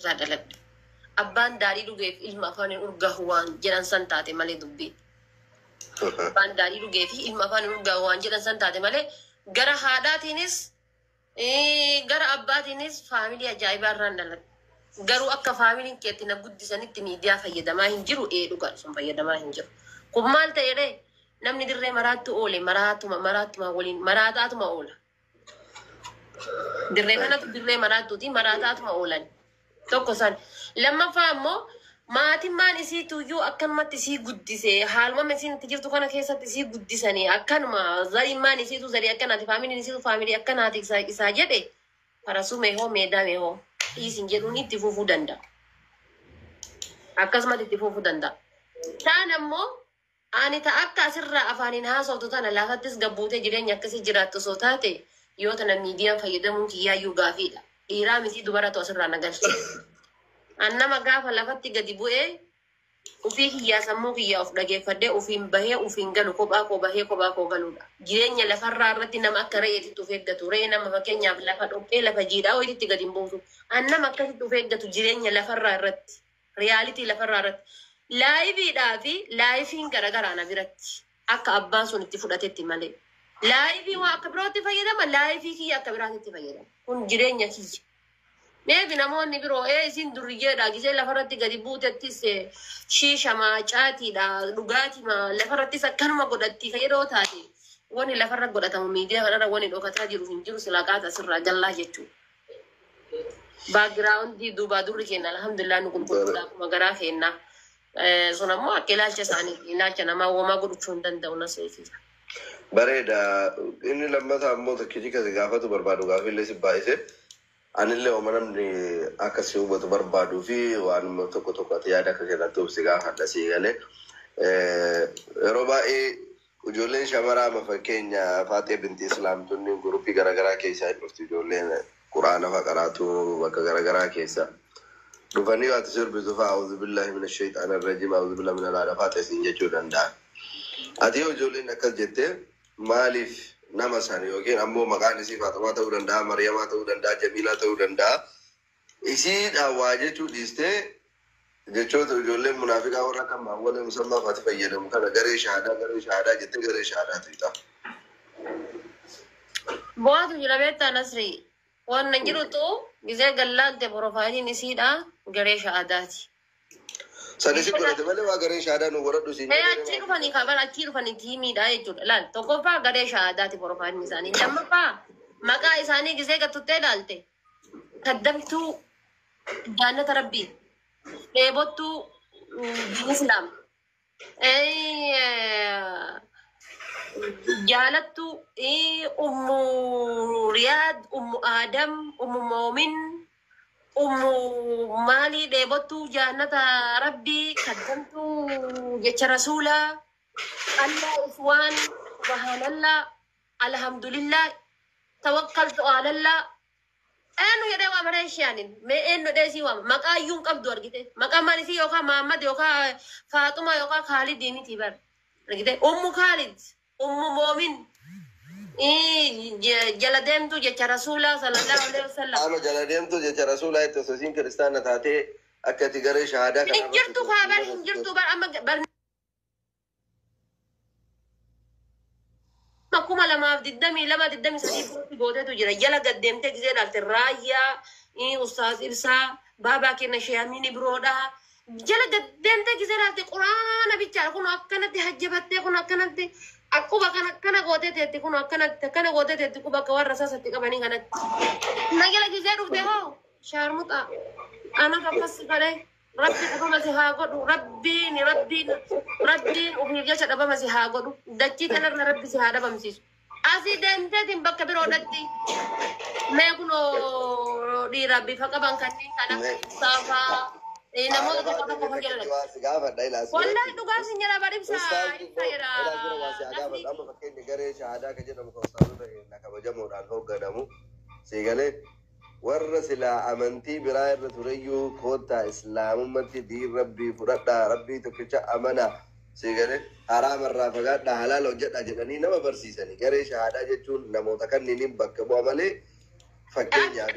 dalat. Abbaan daarii dhugeef ilma afaan urgaa waan jedhan san taate malee dubbii. Abbaan daarii dhugeef ilma afaan urgaa waan jedhan san taate malee gara haadhaatiinis gara abbaatiinis faamilii ajaa'ibaa irraan dalat. Garuu akka faamiliin keetti na guddisanitti miidiyaa fayyadamaa hin jiru dhugaa sun fayyadamaa hin jiru. Kun maal ta'edhe namni dirree maraattu oole maraatuma waliin maraataatuma oola. Dirree kanatu dirree maraattuuti maraataatuma oolan. Tokko san lammaffaa ammoo maatimmaan isii tuyyuu akkanumatti isii guddise haaluma isiin itti jirtu kana keessatti isii guddisanii akkanuma zarimmaan isiitu zarii akkanaati faamiliin isiitu faamilii akkanaati isaa jedhe farasume hoo meedame hoo isin jedhuun itti fufuu danda'a. Akkasumatti itti fufuu danda'a. Taan ammoo ani ta'a akka asirraa afaaniin haasoftu tana laafattis gabbuutee jireenya akkasii jiraattu soo taate yoo tana miidiyaan fayyadamuun kiyyaayyuu gaafiidha. Dhiiraa miti dubaratu asirraa nagalche. Annama gaafa lafatti gadi bu'ee ufii kiyyaa sammuu kiyyaa of dhageeffadhee ufiin bahee ufiin galu kophaa koo bahee kophaa koo galuudha. Jireenya lafarraa irratti nama akka re'eetitti of eeggatu. Re'ee nama fakkeenyaaf lafa dhophee lafa jiidhaa ho'iitti gadi hin buusu. Annama akkasitti of eeggatu jireenya lafarraa irratti. Riyaalitii lafarraa irratti. Laayiviidhaa fi laayifiin garagaraa na biratti. Akka abbaan sun itti fudhatetti malee. Laayifii waa akka birootti fayyadama. Laayifii kiyya akka biraatti fayyadama. Kun jireenya kiyya. Neefi namoonni biroo isin duriyyeedha gisee lafarratti gadi buutettis shiishamaa caatiidha dhugaatima lafarrattis akkanuma godhatti fayyadoo taate wani lafarra godhatamu miidiyaa kanarra wani dhokataa jiru hin jiru silaqaata sirraa jallaa jechuudha. Baagiraawundii duubaa durri kenna alhamdulillah nu qulqulluudha akkuma garaa kenna. Sun ammoo akka ilaalcha isaaniiti ilaalcha namaa uumamaa godhachuu hin danda'u na seefiisa. Bareeda inni lammataa ammoo tokkichi kasi gaafatu barbaadu gaafillee si baay'ise. Anillee omanamni akkasii hubatu barbaaduu fi waan tokko ati yaada akka kennatu si gaafadha si galee. Yeroo baay'ee ijoolleen shamaraa fakkeenya Faatee binti Islaamtonni guruppii garaagaraa keessaa dhufti ijoolleen Quraana fa'a qaraatu bakka garaagaraa keessa. Dhufanii waati sirbitu fa'a a'uudhu billahi mina shayxaana rajim a'uudhu billahi mina laala Faatee siin jechuu danda'a. Ati yoo ijoolleen akkas jettee maaliif nama isaanii yookiin ammoo maqaan isii Faatamaa ta'uu danda'a, Mariyamaa ta'uu danda'a, Jamiilaa ta'uu danda'a. Isiidhaan waa jechuu dhiistee jechoota ijoolleen munaafiqaa warra kan maawwalee musammaa faati fayyadamu kana garee shaahadaa jettee garee shaahadaa ta'idha. Bu'aatu jira beektaa Nasrii. Waan jirutu gisee gallaalte piroofaayiliin isiidha garee shahaadaati. Sadisi godhate malee waa garee shaahadaa nu godhadhu siin. Achii dhufanii kaban achii dhufanii tiimiidha jechuudha. Laal tokkoffaa garee shahaadaati piroofaayiliin isaanii. Lammaffaa maqaa isaanii gisee gattuttee ilaalte. Kaddamtuu jaannata rabbii. Dheebottuu Islaam. Jaalattuu Ummu Riyaad, Ummu Adam, Ummu Moomin. Mali dheebottuu jaannata rabbii kaddamtuu jecha rasuulaa Allah iswaan subhaanallah alhamdulillah tawakkaltu alallah enu jedhee waa mana ishaanin mee enu dheesii waama maqaa iyyuun qabdu argite maqaa maanisii yookaan Mahammad yookaan Faaxuma yookaan Khaalid diiniti bar argite Ummu Khaalid Ummu Moomin jala deemtu jecha rasuulaa sallallahu alaihi wasallam. Ama jala deemtu jecha rasuulaa itti osoo kiristaana taatee akka itti garee shahaadaa kana. Injirtu kaabar injirtu bar amma bar. Makuma lamaaf lama diddamii sadii gooteetu jira jala gad deemtee gisee dhaalte raayyaa ustaaz ibsaa baabaa kenna sheeyamiini biroodha. Jala gad deemtee gisee dhaalte quraana bichaa kun akkanatti hajjabattee kun akkanatti. Akuba kana gote tetti kuno kana gote tetti kuba kawar rasa sati kabani kana nagela gizeru deho sharmuta ana kapas kale rabbi kaba masi hagodu rabbi ni rabbi uhiya chada ba masi hagodu dachi kana na rabbi si hada bamsis accidente tim bakka biro datti me kuno di rabbi fakaban kanni kana safa namoota tokko tokko fayyadamu. Wallahi dhugaa sin jala baribsa fayyada. Amma fakkeenya garee shaahadaa kan jedhamu kan ustaazota kabajamuudhaan hoogganamu siigalee warra silaa amantii biraa irra tureyyuu koottaa islaamummatti diin rabbii fudhadhaa rabbii tokkicha amana siigalee haraamarraa fagaadhaa halaala hojjedhaa jedhanii nama barsiisanii garee shaahadaa jechuun namoota kanneen bakka bu'a malee fakkeenyaaf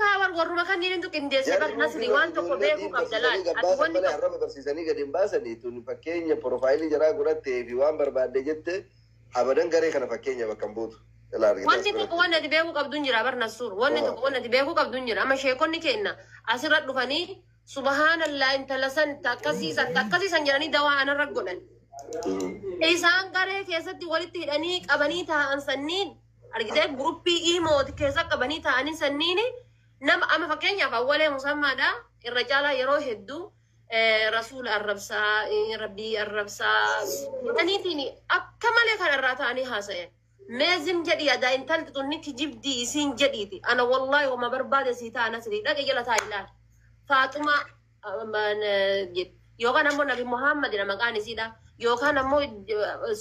kaawar warruma kanneen tu qindeesse bar nasri waan tokko beekuu qabda laal ati wanni harama barsiisanii gadi hin baasanii tun fakkeenya profaayilii jaraa godhattee fi waan barbaadde jette abadan garee kana fakkeenya bakka buutu. Wanti tokko wanni ati beekuu qabdu jira bar nasuur wanni tokko wanni ati beekuu qabdu jira amma sheekonni kenna asirra dhufanii subhanallah intalasan takkasiisan jedhanii dawaa anarra godhan. Isaan garee keessatti walitti hidhanii qabanii taa'an sanniin argitee guruppii imooti keessa qabanii ta'anii sanniin nama amma fakkeenyaaf awwalee musammaadha irra caalaa yeroo hedduu rasuula arrabsaa rabbii arrabsaa jedhaniitiin akka malee kanarraa ta'anii haasa'an. Meezim jedhii adaa intalti tunni kijibdii isiin jedhiiti ana wallaahi homa barbaade sii ta'an asirii dhaqe jala taa ilaala. Faaxuma yookaan ammoo nabi Muhammadina maqaan isiidha. Yookaan ammoo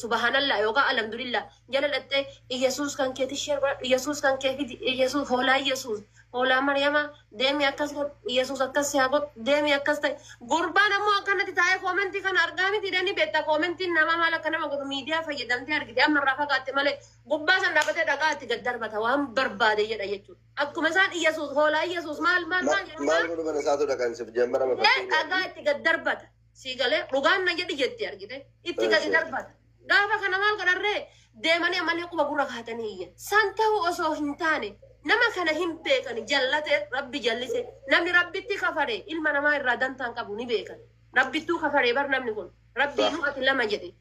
subhanallah yookaan alhamdulillah jala dhattee Yesuus kan keeti sheerba Yesuus kan keeti Yesuus hoolaa Yesuus hoolaa Maryama deemi akkas Yesuus akkas yaaqot deemi akkas ta'e gurbaan ammoo akkanatti taa'ee koomentii kana argaa miti dhani beektaa koomentiin nama maal akka nama godhu miidiyaa fayyadamtee argite amma irraa fagaatte malee gubbaa san dhaabbatee dhagaa itti gad darbata waan barbaade jedha jechuudha. Akkuma isaan Yesuus hoolaa Yesuus maal godhu mana isaatu dhaqan sif jammara mafakkii dhagaa itti gad darbata. Sigale rugaan na jedhi jetti argite itti gadi darbata gaafa kana maal godharree deemanii ammallee quba gurra kaatanii iyya san ta'uu osoo hin taane nama kana hin beekan jallate rabbi jallise namni rabbitti kafare ilma namaa irraa dantaan qabu ni beekan rabbittuu kafare bar namni kun rabbii nu ati lama jedhe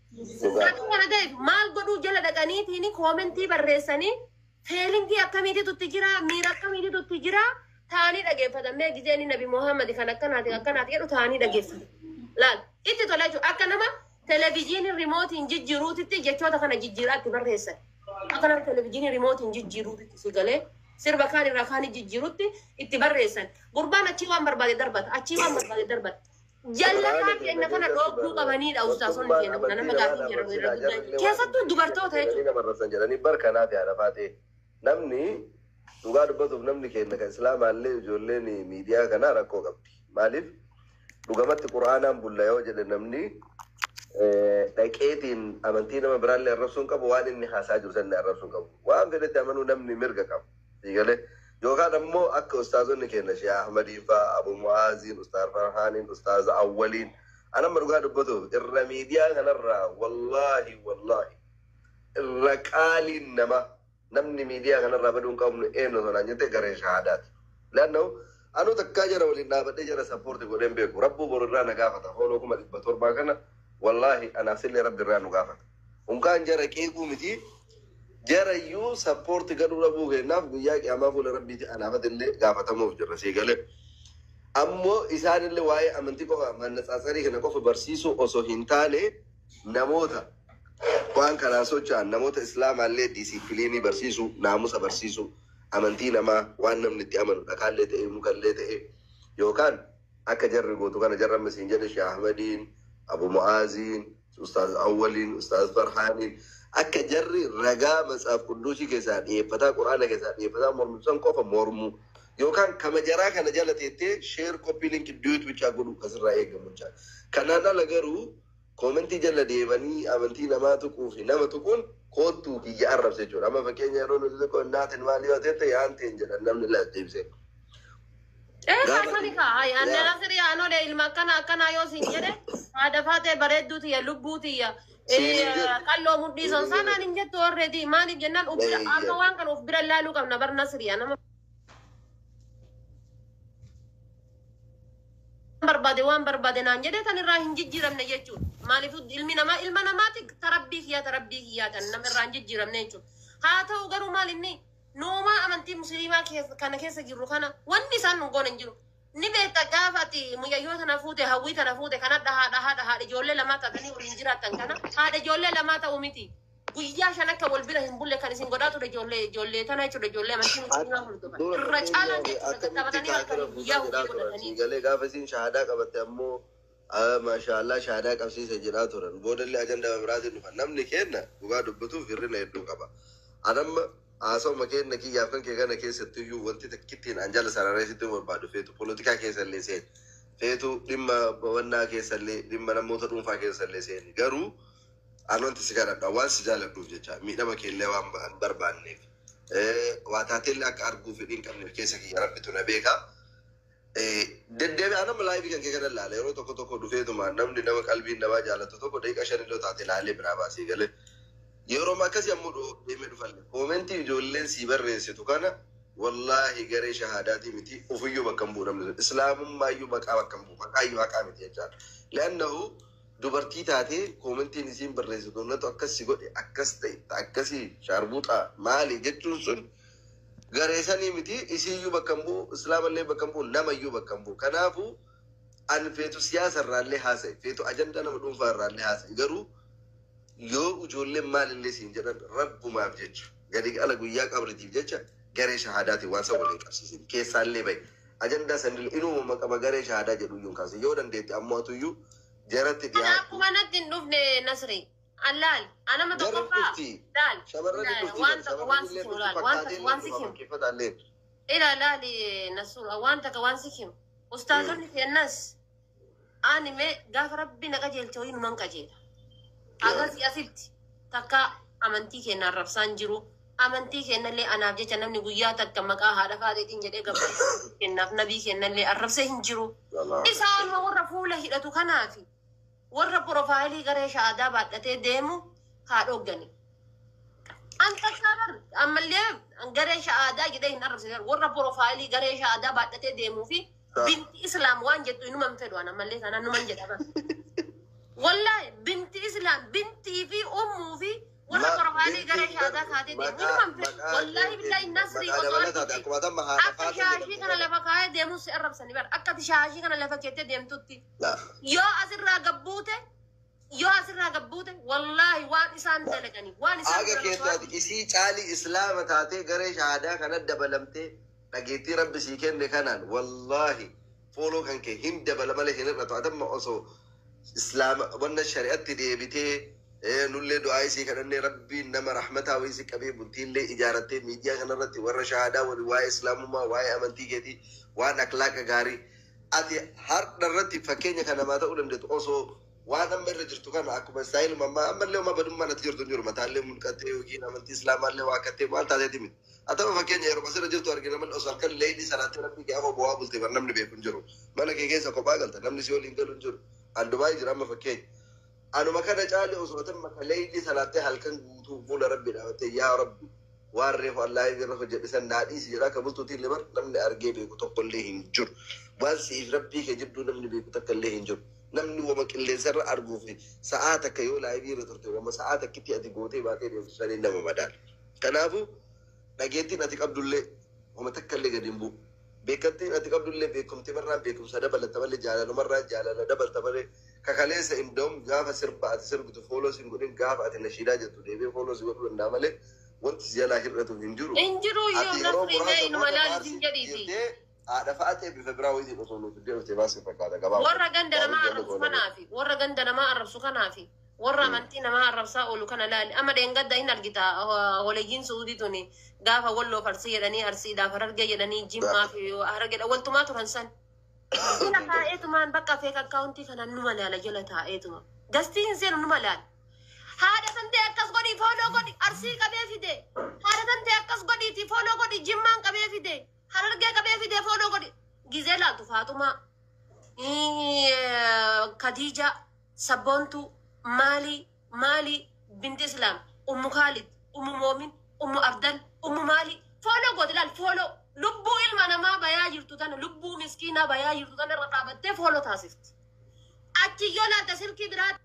kana ta'e maal godhuu jala dhaqaniitiin koomentii barreessanii feelingii akkamiititu jira miira akkamiititu jira taanii dhageeffatamee gizeenii nabi Muhammad kan akkanaati jedhu taanii dhageeffatan. Laal itti tola jechuudha akka nama televezyiiniin rimootiin jijjiiruutitti jechoota kana jijjiiraatti barreessan akka nama televezyiiniin rimootiin jijjiiruutitti si galee sirba kaan irraa kaan jijjiiruutti itti barreessan gurbaan achii waan barbaade darbata jallataa keenya kana dhoobduu qabaniidha ustaasonni keenya kuna nama gaafii jedhamu keessattuu dubartoota jechuudha. Barkanaaf yaada faatee namni dhugaa dubbatuuf namni keenya kan islaamaallee ijoolleen miidiyaa kanaa rakkoo qabdi maaliif dhugamatti quraanaan bulla yoo jedhe namni dhaqeetiin amantii nama biraallee arrabsuun qabu waan inni haasaa jiru sanni arrabsuun qabu waan fedhetti amanuu namni mirga qabu sigalee yookaan ammoo akka ustaazonni keenya Sheekh Ahmadii fa'aa Abu Mu'aaziin Ustaaz Farhaaniin Ustaaz Awwaliin anamma dhugaa dubbatuuf irra miidiyaa kanarraa wallaahi irra qaaliin namni miidiyaa kanarraa baduun qabnu eenyu sonaan jette garee shahaadaati laannoo anu takka jara waliin dhaabadhee jara sappoortii godheen beeku rabbuu borurraa na gaafata hooloo 700 kana wallaahi anaasillee rabbiirraa nu gaafata unkaan jara qeequu miti jara iyyuu sappoortii gaduu dhabuu kennaaf guyyaa qiyaamaa fuula rabbiiti anaafatillee gaafatamuuf jirra siigalee ammoo isaanillee waa'ee amantii qofa mannatsaatsarii kana qofa barsiisuu osoo hin taane namoota waan kanaan socho'an namoota islaamaallee diisiipiliinii barsiisuu naamusa barsiisuu amantii namaa waan namni itti amanu dhakaallee ta'e mukallee ta'e yookaan akka jarri gootu kana jarra masiin jedhe Sheekh Ahmadiin Abu Mu'aaziin Ustaaz Awwaliin Ustaaz Farhaaniin akka jarri ragaa matsaaf qudduusii keessaa dhiyeeffataa quraana keessaa dhiyeeffataa mormitusan qofa mormuu yookaan kama jaraa kana jala teettee sheer koppii linkii duutu bichaa godhu kasirraa eegamu jaa kanaan ala garuu koomentii jala deemanii amantii namaa tuquu fi nama tuquun kootu biyya arrabse jechuudha amma fakkeenya yeroo nuti tokko naatin maal yoo ta'e yaanteen jedhan namni laas deebisee. Kasani kaa anne nasiri anole ilma akkana yoo sin jedhe haadha faatee bareedduuti ya lubbuuti ya qalloo mudhiisan sanaan hin jettu already maaliif jennaan amma waan kan uf bira laaluu qabna bar nasiri nama waan barbaade naan jedhe tan irraa hin jijjiiramne jechuudha. Maaliif ilma namaati tarabbii kiyyaa tan nama irraa hin jijjiiramne jechuudha. Haa ta'u garuu maal inni noomaa amantii musliimaa kana keessa jirru kana wanni isaan nu goone hin jiru. Ni beekta gaafa ati muyayyoo tana fuute hawwii tana fuute kana haadha ijoollee lamaa taatanii waliin jiraattan kana haadha ijoollee lamaa ta'u miti. Guyyaa shan akka wal bira hin bulle kan isin godhaa ture ijoollee tana jechuudha ijoollee amantii musliimaa hordofan. Irra caalaan jechuudha taphatanii halkan guyyaa hojii godhatanii. Galee gaafa isin shahaadaa qabatte ammoo maashaallah shahaadaa qabsiise jedhaa turan boodallee ajandaa biraatiin dhufan namni kenna dhugaa dubbatuuf hirrina hedduu qaba. Anamma haasawuma kenna kiyyaaf kan kee kana keessatti iyyuu wanti takkittiin anjala sararee sitti barbaadu feetu poolitikaa keessallee seeni feetu dhimma bawannaa keessallee dhimma namoota dhuunfaa keessallee seeni garuu anwanti si kadhadha waan si jaaladhuuf jecha miidhama keellee waan barbaanneef waataatiin akka arguuf hidhiin qabne keessa kiyya rabbitu na beeka. Deddeebi'aa nama laayivii kan kee kana ilaale yeroo tokko dhufeetuma namni nama qalbiin namaa jaallatu tokko daqiiqa 5 illee taate ilaalee biraa baasee galee. Yeroo akkasii ammoo deemee dhufalle koomentii ijoolleen sii barreessitu kana wallaahi garee shahaadaatii miti ofiyyuu bakka hin bu'u islaamummayyuu maqaa bakka hin bu'u maqaayyuu haqaa miti jechaadha. Leannahu dubartii taatee koomentiin isiin barreessitu ummatu akkasii godhe akkas ta'e akkasii shaarbuuxaa maali jechuun sun garee sanii miti isiyyuu bakka hin bu'u islaamallee bakka hin bu'u namayyuu bakka hin bu'u. Kanaafuu an feetu siyaasa irraallee haasa'e feetu ajandaa nama dhuunfaa irraallee haasa'e garuu yoo ijoolleen maalillee siin jedhan rabbumaaf jecha gadi ala guyyaa qabritiif jecha garee shahaadaatiin waan san waliin qabsiisin keessaallee bahe ajandaa sanillee inuma maqama garee shahaadaa jedhu iyyuu kaase yoo dandeetti ammoo atuyyuu jaratti dhiyaatu. Akkuma natti hin dhufne Nasri allaal anama tokkoffaa laal waan sikim laal waan sikim ilaalaali Nasru waan takka waan sikim ustaazonni kennas anime gaafa rabbi na qajeelcha wayii numan qajeela. Agas asitti takka amantii keenya arrabsaan jiru amantii keenyallee anaaf jecha namni guyyaa takka maqaa haadha faateetiin jedhee gabbatu kennaaf nabii keenyallee arrabsee hin jiru. Isaan warra fuula hidhatu kanaafi warra profaayilii garee shahaadaa baadhatee deemu haa dhoggani. Antakkaadhaan ammallee garee shahaadaa jedhee hin arrabsee warra profaayilii garee shahaadaa baadhatee deemuu fi binti islaam waan jettu inuma hin fedhu ammallee kanaan numan jedhaman. والله بنت إسلام بنتي في أمه في ولا قرباني قريش هذا كاتي والله بالله الناس أكشاشي كان لفكاية ديمو سيرب سنبر أكشاشي كان لفكيته ديم توتي يا أسرع قبوته والله وان إنسان تلقني وان إنسان تلقني إسي چالي إسلام تاتي قريش هذا كان دبلمته لقيتي رب سيكين لكنان والله فولو كان كي هم دبلمله هنا رتواتم أصو إسلام وانا الشريعة تديبته نولي دعاي سي كان ربي إنما رحمتها ويسي كبير بنتين لي إجارته ميديا كان رتي ورا شهادة ورواية إسلام ما واي أمانتي كتي وان أكلاك غاري أتي هر نرتي فكينيا كان ما تقول إنت أوسو وانا مرة جرتو كان أكو مسائل ماما أما اللي ما بدون ما نتجر دنيور متعلم من كتي وكين أمانتي إسلام اللي واكتي ما تادي تمين أتما فكينيا يروح بس رجلتو أرجع من أوصل كان ليدي سنة ربي كأبو بوابل تبر نمني بيكون جرو ما لك يجلس أكو باقل تنمني سيول إنجلون جرو عندما يجرى ما فكين أنا ما كان جالي أصوات ما كليدي سلاتة هل كان قوتو فول ربي دعوتي يا ربي وارف الله يجرى فجبسن نادي سيرا قبل توتي لمر نمني أرجع بيكو تقول لي هنجر والسيف ربي كجبدو نمني بيكو تقول لي هنجر نمني وما كل سر أرجو في ساعاتك يولا يبي رترتي وما ساعاتك كتي أدي قوتي باتي يوصلين نما مدار كنافو نجيتي نتيك عبد الله وما تكلم قديمبو بيكتي نتيك عبد الله بيكم تمرنا بيكم سدبل تبلي جالا نمرة جالا دبل تبلي كخاليس إندوم جاف سرب تفولو سينقولين جاف أتنشيدا جتو ديبي فولو سيقولون نامله وانت زيالا هيرتو هنجرو يوم نفري إنه ملال جديدي دفعته بفبراير دي بصونو تدير تباسي فكذا جبار ورا جندنا ما أعرف سكنافي ورا جندنا ما أعرف سكنافي ورا منتينا ما أعرف سأقول كنا لا أما دين قد هنا الجتا ولا جين سعودي توني جافا ولو فرسي يدني أرسي دا فرجع يدني جيم ما في هرجع أول توماتو هنسن هنا تاء تومان بقى فيك أكاونتي كنا نمال على جل تاء توما قستين زين نمال هذا تنتي أكاس قدي فولو قدي أرسي كبيه في ده هذا تنتي أكاس قدي تي فولو قدي جيم مان كبيه في ده هرجع كبيه في ده فولو قدي جزيلا تفاتوما خديجة سبونتو مالي بنت إسلام خالد مؤمن أردن مالي فولو قد لا فولو لبو إلما ما بياجر تتانا لبو مسكينة بياجر تتانا رقابته فولو تاسفت أتيجولا تسير كبرات